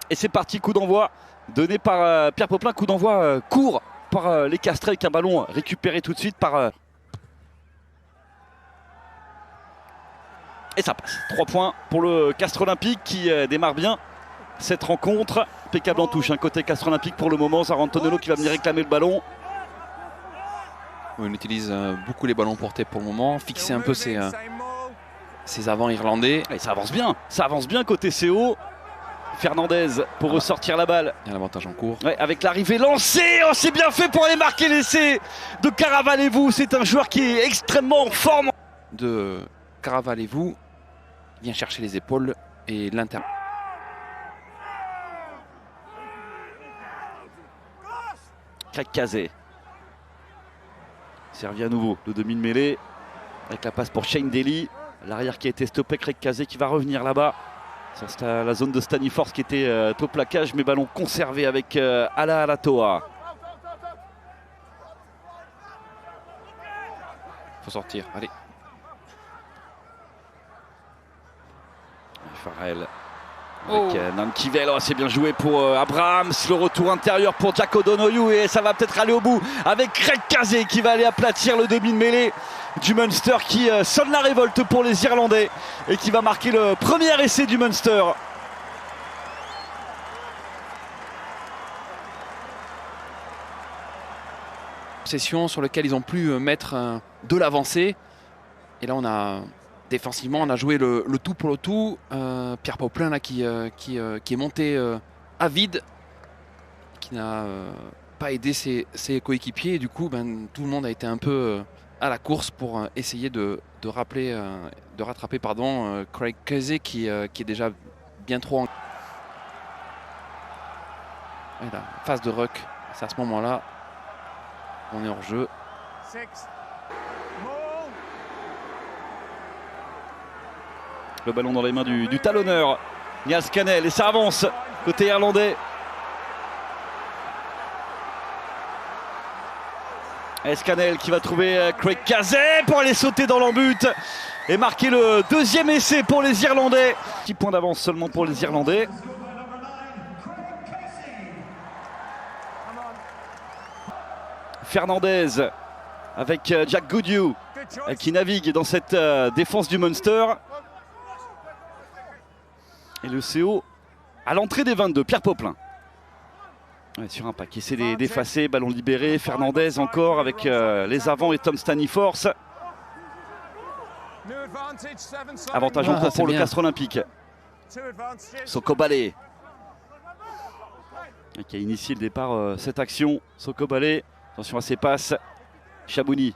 Et c'est parti, coup d'envoi donné par Pierre Poplin, coup d'envoi court par les Castrés avec un ballon récupéré tout de suite par... Et ça passe. 3 points pour le Castres Olympique qui démarre bien cette rencontre. Impeccable en touche, côté Castres Olympique pour le moment. Zarantonello qui va venir réclamer le ballon. On utilise beaucoup les ballons portés pour le moment, fixer un peu ses avants irlandais. Et ça avance bien côté CO. Fernandez pour ressortir la balle. Il y a l'avantage en cours. Ouais, avec l'arrivée lancée, oh, c'est bien fait pour aller marquer l'essai de Caravalevou. C'est un joueur qui est extrêmement en forme. De Caravalevou, vient chercher les épaules et l'inter. Craig Cazé. Servi à nouveau le demi de mêlée avec la passe pour Shane Daly. L'arrière qui a été stoppé, Craig Cazé qui va revenir là-bas. C'est la zone de Staniforce qui était au plaquage, mais ballon conservé avec Ala Alatoa. Faut sortir, allez. Farrell avec Nankivel, oh, c'est bien joué pour Abrahams, le retour intérieur pour Jack O'Donoghue et ça va peut-être aller au bout avec Craig Cazé qui va aller aplatir le demi de mêlée du Munster qui sonne la révolte pour les Irlandais et qui va marquer le premier essai du Munster. Possession sur lequel ils ont pu mettre de l'avancée et là on a défensivement on a joué le tout pour le tout. Pierre Poplin là qui est monté à vide, qui n'a pas aidé ses coéquipiers et du coup tout le monde a été un peu à la course pour essayer de rattraper Craig Cazé qui est déjà bien trop en... Et là, phase de ruck, c'est à ce moment là on est hors jeu. Le ballon dans les mains du talonneur Niall Scannell et ça avance côté irlandais. Scannell qui va trouver Craig Cazé pour aller sauter dans l'embut et marquer le deuxième essai pour les Irlandais. Petit point d'avance seulement pour les Irlandais. Fernandez avec Jack Goodhue qui navigue dans cette défense du Munster. Et le CO à l'entrée des 22, Pierre Poplin. Ouais, sur un pack, qui essaie d'effacer, ballon libéré. Fernandez encore avec les avants et Tom Staniforce. Avantage encore pour le Castres Olympique. Sokobale qui a initié le départ cette action. Sokobale, attention à ses passes. Chabouni.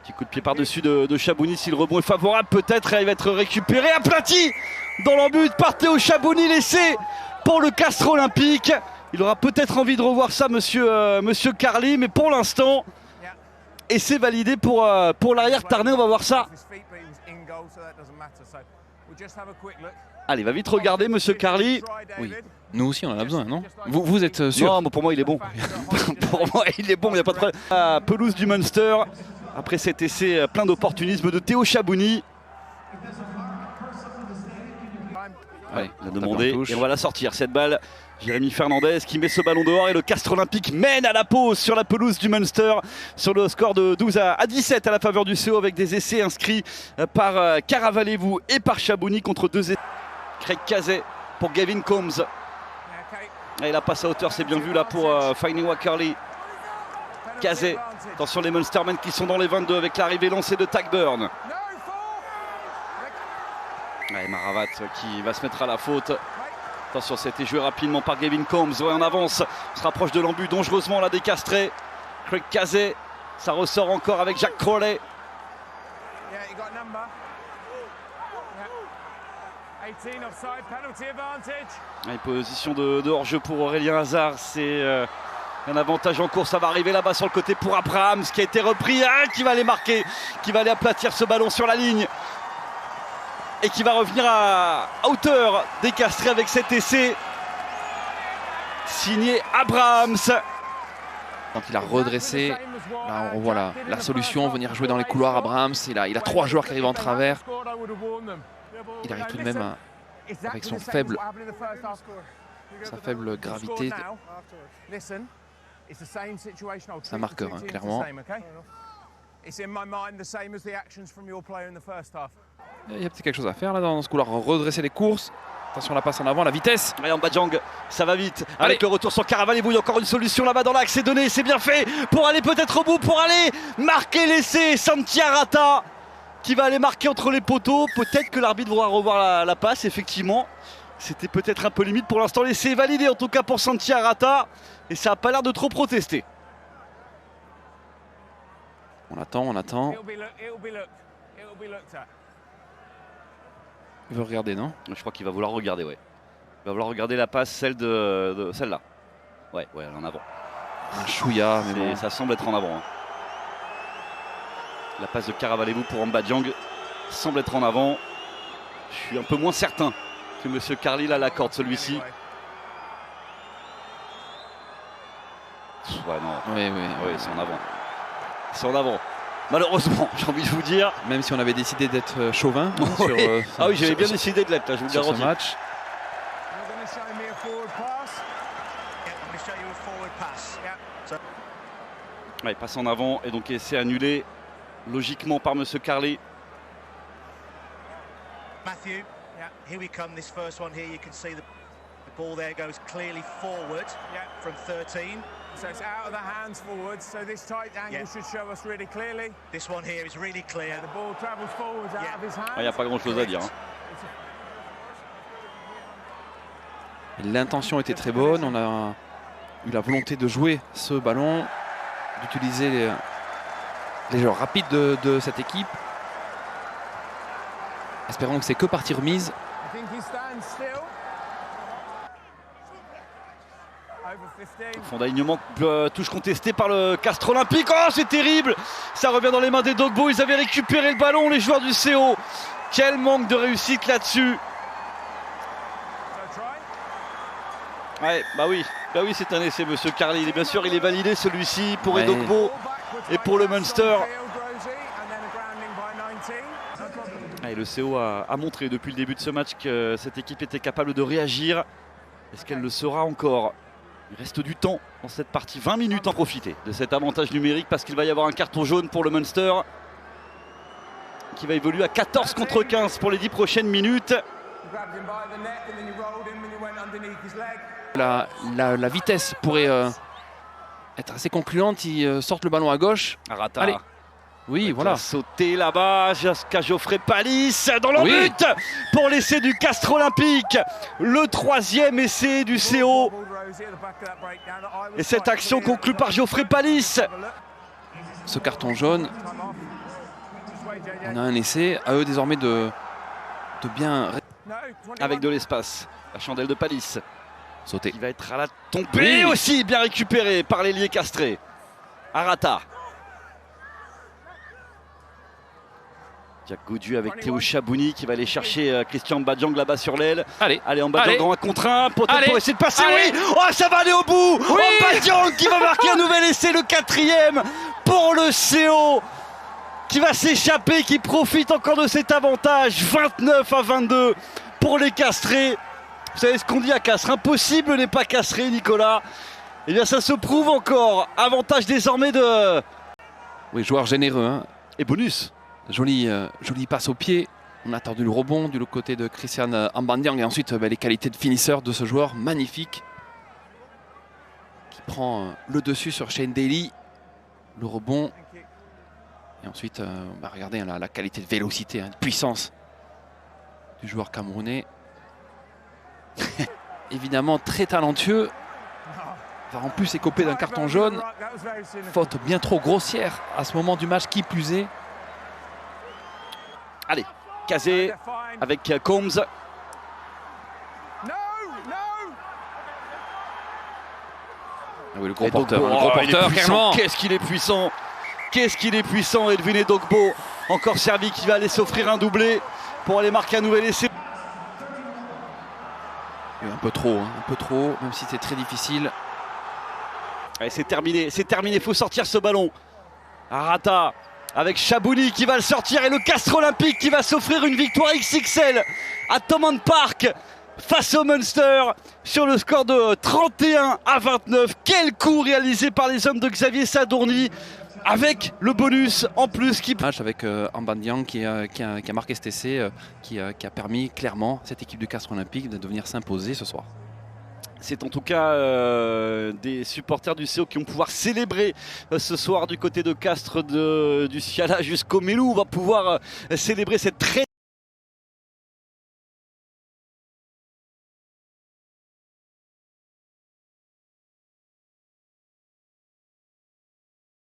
Petit coup de pied par-dessus de Chabouni. Si le rebond est favorable, peut-être il va être récupéré. Aplati dans l'embut par Théo Chabouni. L'essai pour le Castres Olympique. Il aura peut-être envie de revoir ça, monsieur Carly, mais pour l'instant, essai validé pour l'arrière Tarnais. On va voir ça. Allez, va vite regarder, monsieur Carly. Oui. Nous aussi, on en a besoin, non? Vous êtes sûr? Non, mais pour moi, il est bon. Pour moi, il est bon, il n'y a pas de problème. La pelouse du Munster, après cet essai plein d'opportunisme de Théo Chabouni. Ouais, il a demandé et on va la sortir cette balle. Jérémy Fernandez qui met ce ballon dehors et le Castres Olympique mène à la pause sur la pelouse du Munster sur le score de 12 à 17 à la faveur du CO avec des essais inscrits par Caravalevou et par Chabouni contre 2 essais. Craig Cazé pour Gavin Combs. Et la passe à hauteur, c'est bien vu là pour Finey Wakerley. Cazé, attention les Munstermen qui sont dans les 22 avec l'arrivée lancée de Tagburn. Ouais, Maravat qui va se mettre à la faute. Attention, c'était joué rapidement par Gavin Combs. Ouais, on avance, on se rapproche de l'embut dangereusement là des Castrés. Craig Cazé, ça ressort encore avec Jack Crowley. Une position de hors-jeu pour Aurélien Hazard. C'est un avantage en cours. Ça va arriver là-bas sur le côté pour Abrahams qui a été repris, qui va aller marquer, qui va aller aplatir ce ballon sur la ligne. Et qui va revenir à hauteur des Castrés avec cet essai signé Abrahams. Quand il a redressé, là on revoit la solution, venir jouer dans les couloirs. Abrahams, il a 3 joueurs qui arrivent en travers. Il arrive tout de même avec sa faible gravité. C'est un marqueur, hein, clairement. Il y a peut-être quelque chose à faire là dans ce couloir, redresser les courses. Attention à la passe en avant, la vitesse. Allez, Mbadjang, ça va vite. Avec le retour sur Caravalebo, il y a encore une solution là-bas dans l'axe. C'est donné, c'est bien fait pour aller peut-être au bout, pour aller marquer l'essai. Santi Arata qui va aller marquer entre les poteaux. Peut-être que l'arbitre va revoir la passe, effectivement. C'était peut-être un peu limite pour l'instant. L'essai est validé en tout cas pour Santi Arata. Et ça n'a pas l'air de trop protester. On attend. Il veut regarder, non? Je crois qu'il va vouloir regarder, ouais. Il va vouloir regarder la passe, celle-là. Ouais, elle est en avant. Un chouïa, mais bon. Ça semble être en avant. Hein. La passe de Caravalebo pour Mbadjang semble être en avant. Je suis un peu moins certain que M. Carly là l'accorde celui-ci. Ouais, non. Oui, c'est en avant. C'est en avant. Malheureusement, j'ai envie de vous dire. Même si on avait décidé d'être chauvin. Oui. Ah oui, j'avais bien décidé de l'être, je vous le garantis. Ce match. Ouais, passe en avant et donc essai annulé logiquement par M. Carly. Matthew, here we come. This first one here, you can see the ball there goes clearly forward from 13. So it's out of the hands forwards, so this tight angle should show us really clearly. This one here is really clear. The ball travels forwards out of his hands. Il n'y a pas grand-chose à dire. Hein. L'intention était très bonne, on a eu la volonté de jouer ce ballon, d'utiliser les joueurs rapides de cette équipe. Espérons que c'est que partie remise. Fond d'alignement, touche contestée par le Castres Olympique. Oh, c'est terrible! Ça revient dans les mains des Dogbo. Ils avaient récupéré le ballon, les joueurs du CO. Quel manque de réussite là-dessus. Ouais, bah oui, c'est un essai, monsieur Carly. Bien sûr, il est validé celui-ci pour Edogbo et pour le Munster. Et le CO a montré depuis le début de ce match que cette équipe était capable de réagir. Est-ce qu'elle le sera encore? Il reste du temps dans cette partie, 20 minutes en profiter de cet avantage numérique parce qu'il va y avoir un carton jaune pour le Munster qui va évoluer à 14 contre 15 pour les 10 prochaines minutes. La vitesse pourrait être assez concluante. Il sortent le ballon à gauche. Arata. Allez. Oui, voilà. Sauter là-bas jusqu'à Geoffrey Palis dans le but pour l'essai du Castres Olympique. Le troisième essai du CO. Et cette action conclue par Geoffrey Palis. Ce carton jaune. On a un essai. À eux désormais de bien... Avec de l'espace. La chandelle de Palis. Sauter. Qui va être à la tombée aussi. Bien récupéré par l'ailier castré. Arata. Jack Gaudu avec Théo Chabouni qui va aller chercher Christian Mbadjang là-bas sur l'aile. Allez, Mbadjang en 1 contre 1. Peut-être pour essayer de passer. Oui, oh, ça va aller au bout. Mbadjang qui va marquer un nouvel essai, le 4e pour le CO. Qui va s'échapper, qui profite encore de cet avantage. 29-22 pour les Castrés. Vous savez ce qu'on dit à Castres, impossible n'est pas Castré, Nicolas. Eh bien ça se prouve encore. Avantage désormais de... Oui, joueur généreux. Hein. Et bonus. Jolie passe au pied. On a attendu le rebond du côté de Christian Mbadjang. Et ensuite, les qualités de finisseur de ce joueur magnifique. Qui prend le dessus sur Shane Daly. Le rebond. Et ensuite, regardez la qualité de vélocité, de puissance du joueur camerounais. Évidemment très talentueux. Va en plus écoper d'un carton jaune. Faute bien trop grossière à ce moment du match, qui plus est. Allez, Kazé avec Combs. Ah oui, le gros porteur, clairement. Qu'est-ce qu'il est puissant. Qu'est-ce qu'il est puissant, Edwin Edogbo. Encore servi, qui va aller s'offrir un doublé pour aller marquer un nouvel essai. Un peu trop, même si c'est très difficile. C'est terminé, il faut sortir ce ballon. Arata avec Chabouni qui va le sortir et le Castres Olympique qui va s'offrir une victoire XXL à Thomond Park face au Munster sur le score de 31-29. Quel coup réalisé par les hommes de Xavier Sadourny avec le bonus en plus qui... Match avec Ambandian qui a marqué cet essai qui a permis clairement à cette équipe du Castres Olympique de venir s'imposer ce soir. C'est en tout cas des supporters du CO qui vont pouvoir célébrer ce soir du côté de Castres du Ciala jusqu'au Mélou. On va pouvoir célébrer cette très